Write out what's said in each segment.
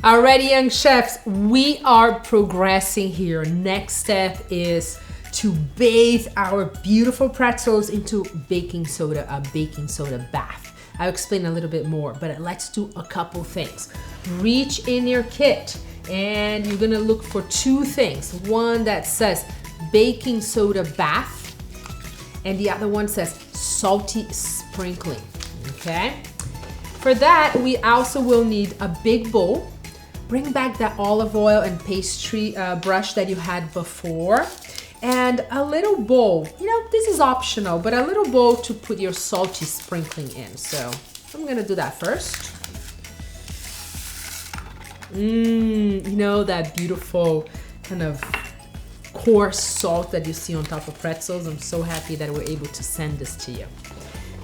Alrighty, young chefs, we are progressing here. Next step is to bathe our beautiful pretzels into a baking soda bath. I'll explain a little bit more, but let's do a couple things. Reach in your kit and you're gonna look for two things. One that says baking soda bath and the other one says salty sprinkling, okay? For that, we also will need a big bowl. Bring back that olive oil and pastry brush that you had before. And a little bowl, you know, this is optional, but a little bowl to put your salty sprinkling in. So I'm gonna do that first. You know, that beautiful kind of coarse salt that you see on top of pretzels. I'm so happy that we're able to send this to you.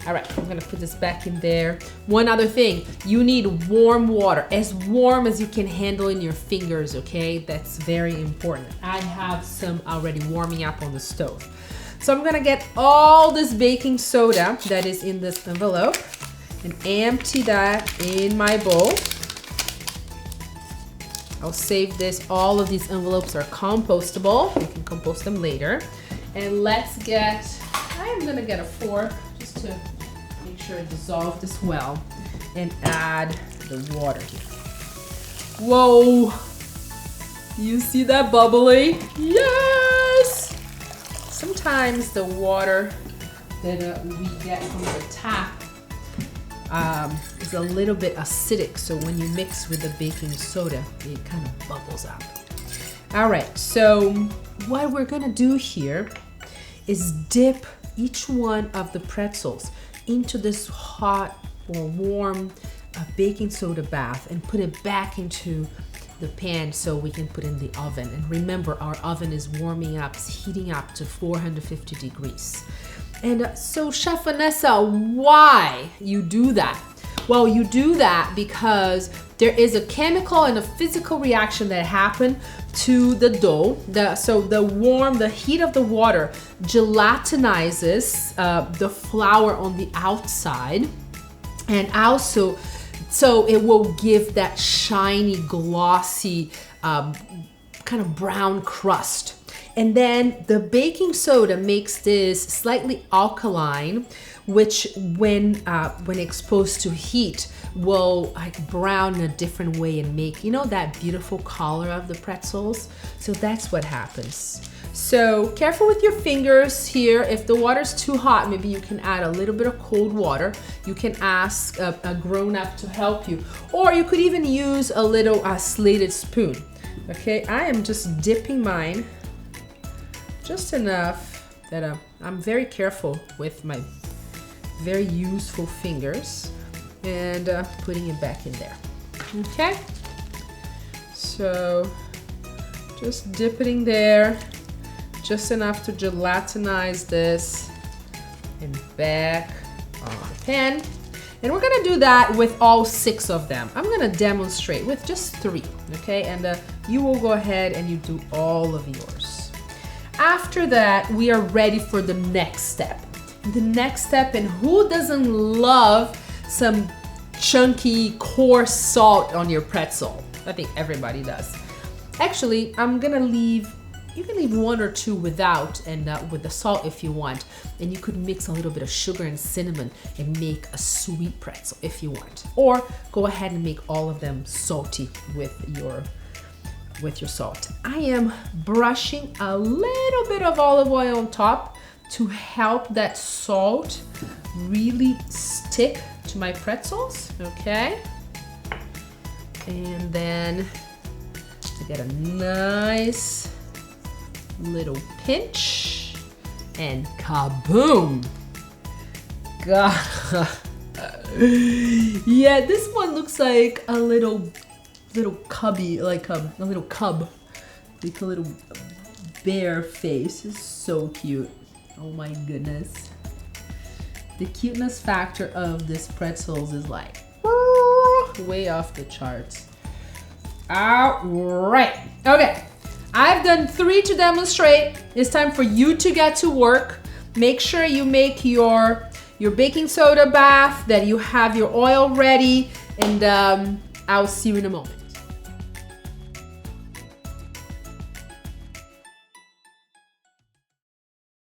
All right, I'm gonna put this back in there. One other thing, you need warm water, as warm as you can handle in your fingers, okay? That's very important. I have some already warming up on the stove. So I'm gonna get all this baking soda that is in this envelope and empty that in my bowl. I'll save this. All of these envelopes are compostable. You can compost them later. And let's get, I'm gonna get a fork just to make sure it dissolves this well and add the water here. Whoa, you see that bubbly? Yes! Sometimes the water that we get from the tap is a little bit acidic, so when you mix with the baking soda, it kind of bubbles up. All right, so what we're gonna do here is dip each one of the pretzels into this hot or warm baking soda bath and put it back into the pan so we can put in the oven. And remember, our oven is warming up, it's heating up to 450 degrees. And so Chef Vanessa, why you do that? Well, you do that because there is a chemical and a physical reaction that happen to the dough. So the heat of the water gelatinizes the flour on the outside, and also so it will give that shiny, glossy, kind of brown crust. And then the baking soda makes this slightly alkaline, which when exposed to heat will like brown in a different way and make, you know, that beautiful color of the pretzels. So that's what happens. So careful with your fingers here. If the water's too hot, maybe you can add a little bit of cold water. You can ask a grown-up to help you, or you could even use a little slated spoon. Okay, I am just dipping mine just enough that I'm very careful with my very useful fingers and putting it back in there. Okay, so just dip it in there, just enough to gelatinize this and back on the pan. And we're gonna do that with all 6 of them. I'm gonna demonstrate with just 3, okay? And you will go ahead and you do all of yours. After that, we are ready for the next step. The next step, and who doesn't love some chunky, coarse salt on your pretzel? I think everybody does. Actually, I'm gonna leave, you can leave 1 or 2 without and with the salt if you want. And you could mix a little bit of sugar and cinnamon and make a sweet pretzel if you want. Or go ahead and make all of them salty with your salt. I am brushing a little bit of olive oil on top to help that salt really stick to my pretzels, okay? And then I get a nice little pinch and kaboom! God. Yeah, this one looks like a little cubby, like a little cub, like a little bear face. It's so cute. Oh my goodness. The cuteness factor of this pretzels is like way off the charts. All right. Okay. I've done 3 to demonstrate. It's time for you to get to work. Make sure you make your baking soda bath, that you have your oil ready, and I'll see you in a moment.